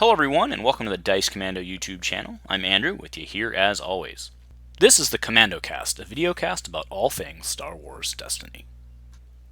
Hello everyone, and welcome to the Dice Commando YouTube channel. I'm Andrew, with you here as always. This is the Commando Cast, a video cast about all things Star Wars Destiny.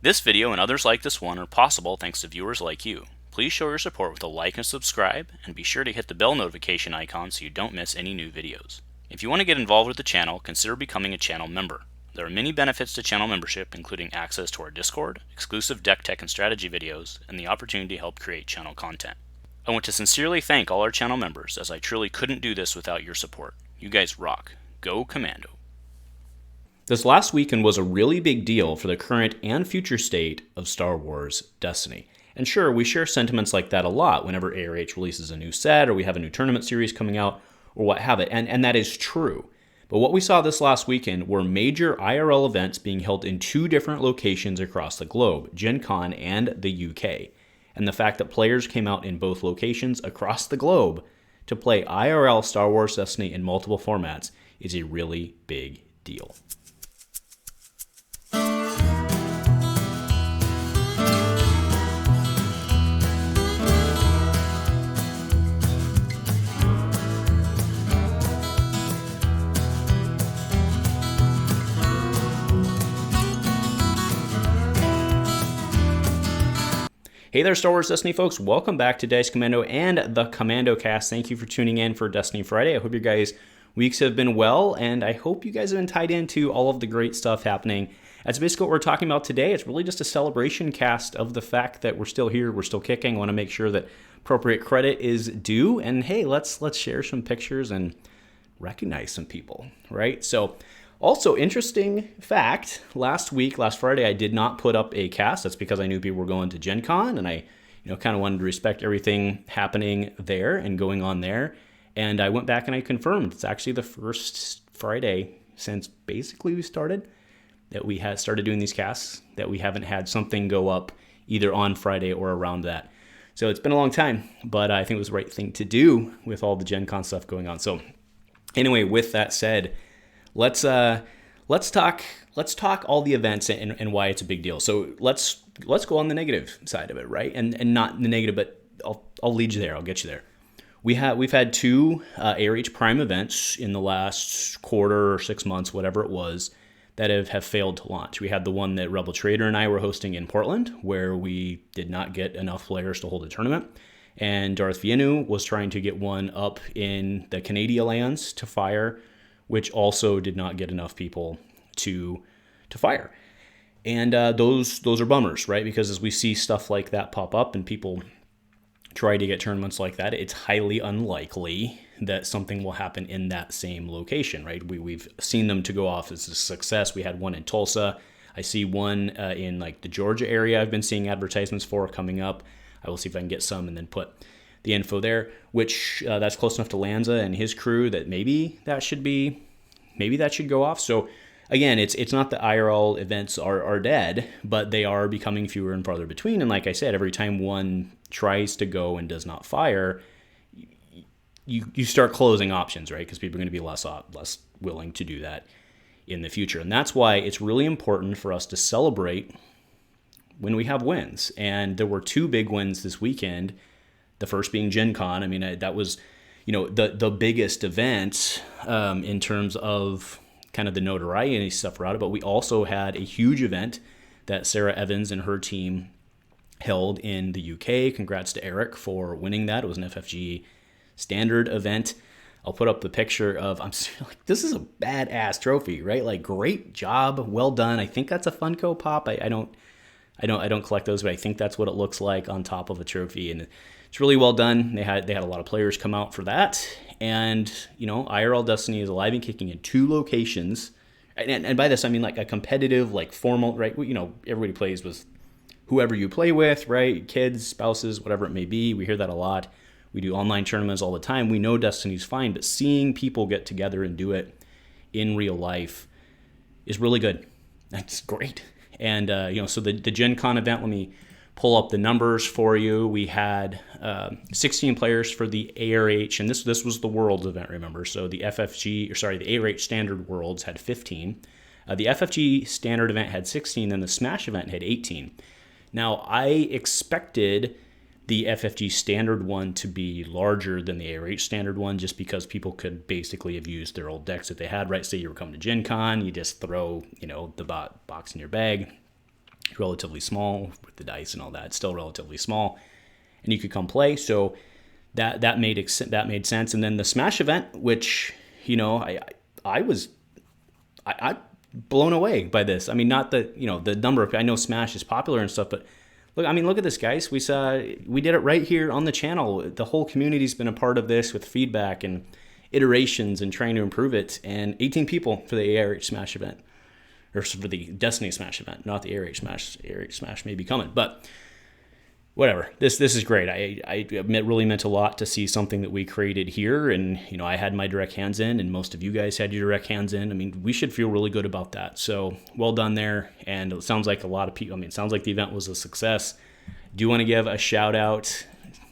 This video and others like this one are possible thanks to viewers like you. Please show your support with a like and subscribe, and be sure to hit the bell notification icon so you don't miss any new videos. If you want to get involved with the channel, consider becoming a channel member. There are many benefits to channel membership, including access to our Discord, exclusive deck tech and strategy videos, and the opportunity to help create channel content. I want to sincerely thank all our channel members, as I truly couldn't do this without your support. You guys rock. Go Commando. This last weekend was a really big deal for the current and future state of Star Wars Destiny. And sure, we share sentiments like that a lot whenever ARH releases a new set, or we have a new tournament series coming out, or what have it, and that is true. But what we saw this last weekend were major IRL events being held in two different locations across the globe, Gen Con and the UK. And the fact that players came out in both locations across the globe to play IRL Star Wars Destiny in multiple formats is a really big deal. Hey there, Star Wars Destiny folks. Welcome back to Dice Commando and the Commando Cast. Thank you for tuning in for Destiny Friday. I hope your guys' weeks have been well, and I hope you guys have been tied into all of the great stuff happening. That's basically what we're talking about today. It's really just a celebration cast of the fact that we're still here, we're still kicking. I want to make sure that appropriate credit is due, and hey, let's share some pictures and recognize some people, right? So, also, interesting fact, last Friday, I did not put up a cast. That's because I knew people were going to Gen Con, and I kind of wanted to respect everything happening there and going on there. And I went back and I confirmed it's actually the first Friday since basically we started that we had started doing these casts that we haven't had something go up either on Friday or around that. So it's been a long time, but I think it was the right thing to do with all the Gen Con stuff going on. So anyway, with that said, Let's talk all the events and why it's a big deal. So let's go on the negative side of it, right? And not the negative, but I'll lead you there. I'll get you there. We've had two ARH Prime events in the last quarter or 6 months, whatever it was, that have failed to launch. We had the one that Rebel Trader and I were hosting in Portland, where we did not get enough players to hold a tournament. And Darth was trying to get one up in the Canadian lands to fire, which also did not get enough people to fire. And those are bummers, right? Because as we see stuff like that pop up and people try to get tournaments like that, it's highly unlikely that something will happen in that same location, right? We've seen them to go off as a success. We had one in Tulsa. I see one in like the Georgia area I've been seeing advertisements for coming up. I will see if I can get some and then put the info there, which that's close enough to Lanza and his crew that maybe that should go off. So again, it's not that IRL events are dead, but they are becoming fewer and farther between. And like I said, every time one tries to go and does not fire, you start closing options, right? Because people are going to be less willing to do that in the future. And that's why it's really important for us to celebrate when we have wins. And there were two big wins this weekend. The first being Gen Con. I mean, that was, the biggest event in terms of kind of the notoriety stuff around it. But we also had a huge event that Sarah Evans and her team held in the UK. Congrats to Eric for winning that. It was an FFG standard event. I'll put up the picture of, I'm like, this is a badass trophy, right? Like, great job, well done. I think that's a Funko Pop. I don't collect those, but I think that's what it looks like on top of a trophy, and it's really well done. They had a lot of players come out for that, and IRL Destiny is alive and kicking in two locations, and by this I mean like a competitive, like formal, right? Everybody plays with whoever you play with, right? Kids, spouses, whatever it may be. We hear that a lot. We do online tournaments all the time. We know Destiny's fine, but seeing people get together and do it in real life is really good. That's great. And, so the Gen Con event, let me pull up the numbers for you. We had 16 players for the ARH, and this was the Worlds event, remember? So the the ARH Standard Worlds had 15. The FFG Standard event had 16, and the Smash event had 18. Now, I expected the FFG standard one to be larger than the ARH standard one, just because people could basically have used their old decks that they had, right? Say you were coming to Gen Con, you just throw, the box in your bag, relatively small with the dice and all that, still relatively small, and you could come play. So that made sense. And then the Smash event, which, I was blown away by this. I mean, not the, the number of, I know Smash is popular and stuff, but look at this, guys. We did it right here on the channel. The whole community's been a part of this with feedback and iterations and trying to improve it. And 18 people for the ARH Smash event, or for the Destiny Smash event, not the ARH Smash. ARH Smash may be coming, but whatever. This is great. I admit, really meant a lot to see something that we created here, and I had my direct hands in, and most of you guys had your direct hands in. I mean, we should feel really good about that. So well done there. And it sounds like a lot of people. I mean, it sounds like the event was a success. Do you want to give a shout out?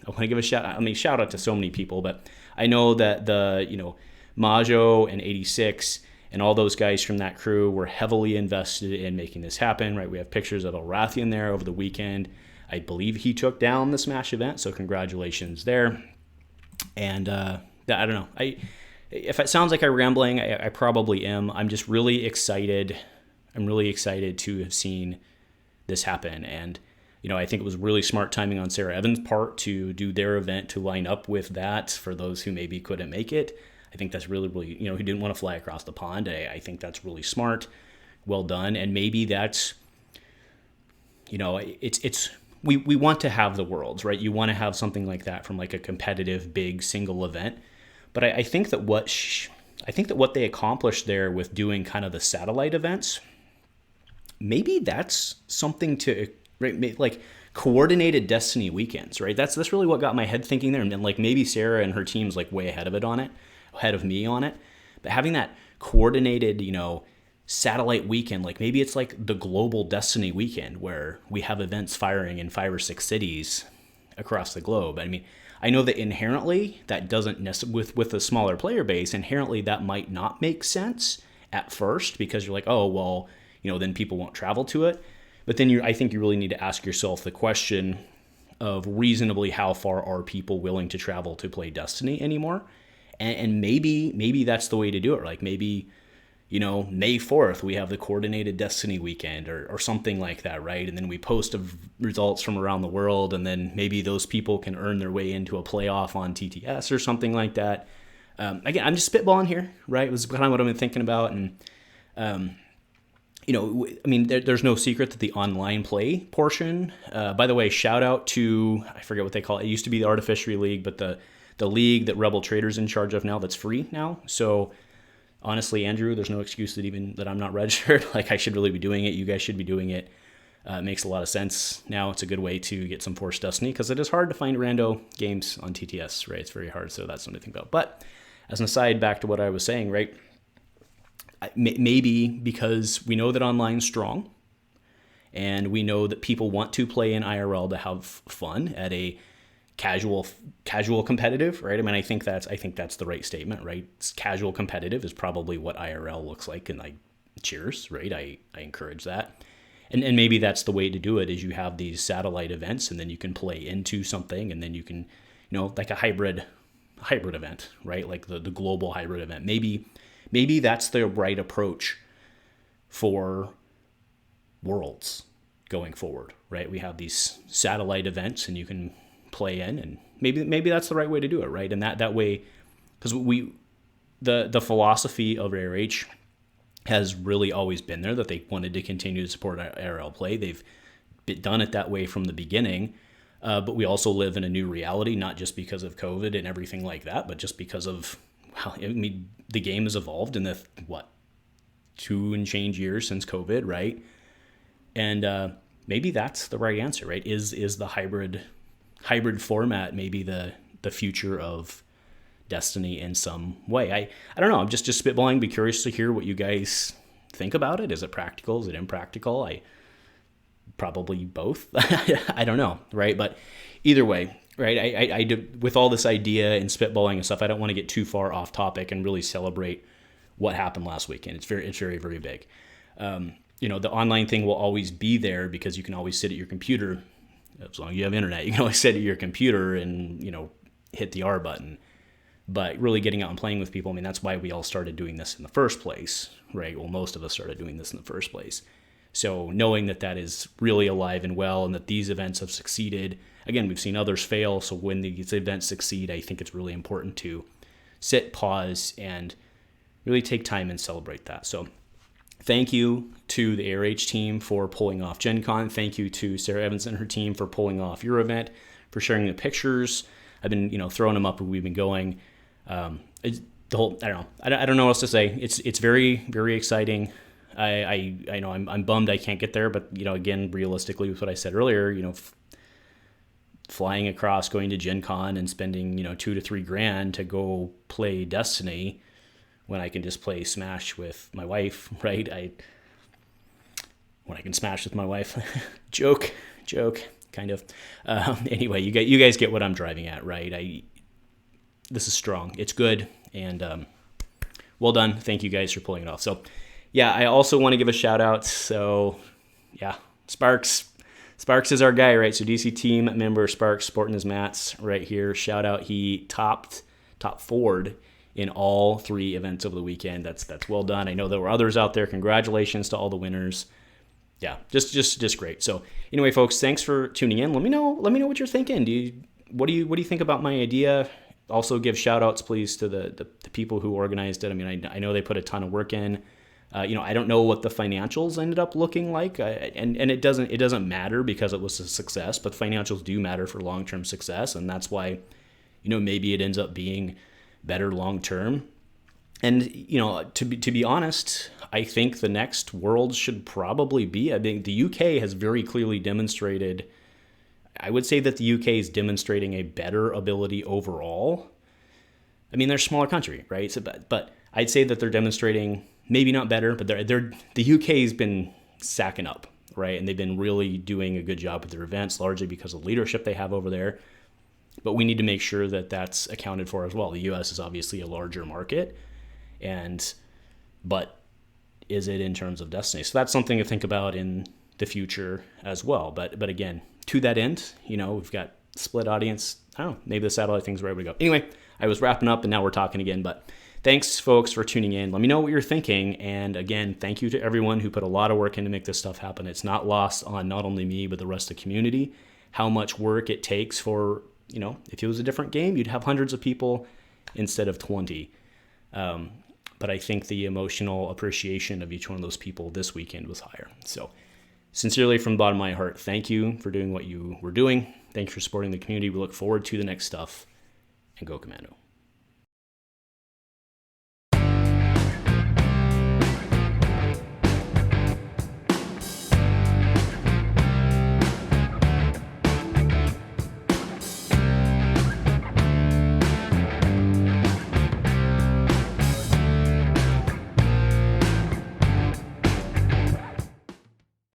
Shout out to so many people, but I know that the Majo and 86 and all those guys from that crew were heavily invested in making this happen. Right? We have pictures of Elrathian there over the weekend. I believe he took down the Smash event, so congratulations there. And I don't know. If it sounds like I'm rambling, I probably am. I'm just really excited. I'm really excited to have seen this happen. And, I think it was really smart timing on Sarah Evans' part to do their event to line up with that for those who maybe couldn't make it. I think that's really, really, who didn't want to fly across the pond. I think that's really smart. Well done. And maybe that's, we want to have the Worlds, right? You want to have something like that from like a competitive big single event. But I think that what they accomplished there with doing kind of the satellite events, maybe that's something to, right, like coordinated Destiny weekends, right? That's really what got my head thinking there. And then like maybe Sarah and her team's like way ahead of me on it. But having that coordinated, satellite weekend, like maybe it's like the global Destiny weekend where we have events firing in 5 or 6 cities across the globe. I mean, I know that inherently that doesn't necessarily, with a smaller player base, inherently that might not make sense at first because you're like, oh, well, then people won't travel to it. But then I think you really need to ask yourself the question of reasonably how far are people willing to travel to play Destiny anymore? And maybe that's the way to do it. Like maybe, May 4th, we have the coordinated Destiny weekend or something like that, right? And then we post results from around the world, and then maybe those people can earn their way into a playoff on TTS or something like that. Again, I'm just spitballing here, right? It was kind of what I've been thinking about. And, there's no secret that the online play portion, by the way, shout out to, I forget what they call it. It used to be the Artificery League, but the league that Rebel Trader's in charge of now, that's free now. So honestly, Andrew, there's no excuse that I'm not registered. Like I should really be doing it. You guys should be doing it. It makes a lot of sense. Now it's a good way to get some Force Destiny because it is hard to find rando games on TTS, right? It's very hard. So that's something to think about. But as an aside, back to what I was saying, right? Maybe because we know that online's strong and we know that people want to play in IRL to have fun at a casual competitive, right? I mean, I think that's the right statement, right? Casual competitive is probably what IRL looks like, and cheers, right? I encourage that. And maybe that's the way to do it is you have these satellite events and then you can play into something and then you can, like a hybrid event, right? Like the global hybrid event. Maybe that's the right approach for Worlds going forward, right? We have these satellite events and you can play in, and maybe that's the right way to do it, right? And that way, because the philosophy of ARH has really always been there that they wanted to continue to support IRL play. They've done it that way from the beginning, but we also live in a new reality, not just because of COVID and everything like that, but just because of the game has evolved in the 2 and change years since COVID, right? And maybe that's the right answer, right? Is the hybrid format maybe the future of Destiny in some way? I don't know. I'm just spitballing. Be curious to hear what you guys think about it. Is it practical? Is it impractical? Probably both. I don't know, right? But either way, right? I do, with all this idea and spitballing and stuff, I don't want to get too far off topic and really celebrate what happened last weekend. It's very, very big. The online thing will always be there because you can always sit at your computer as long as you have internet, you can always sit at your computer and, hit the R button. But really getting out and playing with people, I mean, that's why we all started doing this in the first place, right? Well, most of us started doing this in the first place. So knowing that that is really alive and well and that these events have succeeded, again, we've seen others fail. So when these events succeed, I think it's really important to sit, pause, and really take time and celebrate that. So thank you to the ARH team for pulling off Gen Con. Thank you to Sarah Evans and her team for pulling off your event, for sharing the pictures. I've been, throwing them up as we've been going. It's the whole, I don't know what else to say. It's very, very exciting. I know I'm bummed I can't get there, but again, realistically with what I said earlier, flying across, going to Gen Con and spending, $2,000 to $3,000 to go play Destiny when I can just play Smash with my wife, right? When I can Smash with my wife, joke, kind of. Anyway, you guys get what I'm driving at, right? This is strong. It's good. And well done. Thank you guys for pulling it off. So yeah, I also want to give a shout out. So yeah, Sparks is our guy, right? So DC team member Sparks sporting his mats right here. Shout out. He top forward in all 3 events over the weekend. That's well done. I know there were others out there. Congratulations to all the winners. Yeah, just great. So anyway, folks, thanks for tuning in. Let me know what you're thinking. What do you think about my idea? Also give shout outs, please, to the people who organized it. I mean, I know they put a ton of work in. I don't know what the financials ended up looking like, and it doesn't matter because it was a success, but financials do matter for long-term success, and that's why, maybe it ends up being better long-term. And, to be honest, I think the next world should probably be, I think the UK has very clearly demonstrated, I would say that the UK is demonstrating a better ability overall. I mean, they're a smaller country, right? So, but I'd say that they're demonstrating, maybe not better, but the UK has been sacking up, right? And they've been really doing a good job with their events, largely because of the leadership they have over there. But we need to make sure that that's accounted for as well. The US is obviously a larger market, but is it in terms of Destiny? So that's something to think about in the future as well. But again, to that end, we've got split audience. I don't know, maybe the satellite thing's the right way to go. Anyway, I was wrapping up and now we're talking again, but thanks folks for tuning in. Let me know what you're thinking. And again, thank you to everyone who put a lot of work in to make this stuff happen. It's not lost on not only me, but the rest of the community, how much work it takes for, if it was a different game, you'd have hundreds of people instead of 20. But I think the emotional appreciation of each one of those people this weekend was higher. So sincerely, from the bottom of my heart, thank you for doing what you were doing. Thank you for supporting the community. We look forward to the next stuff, and go Commando.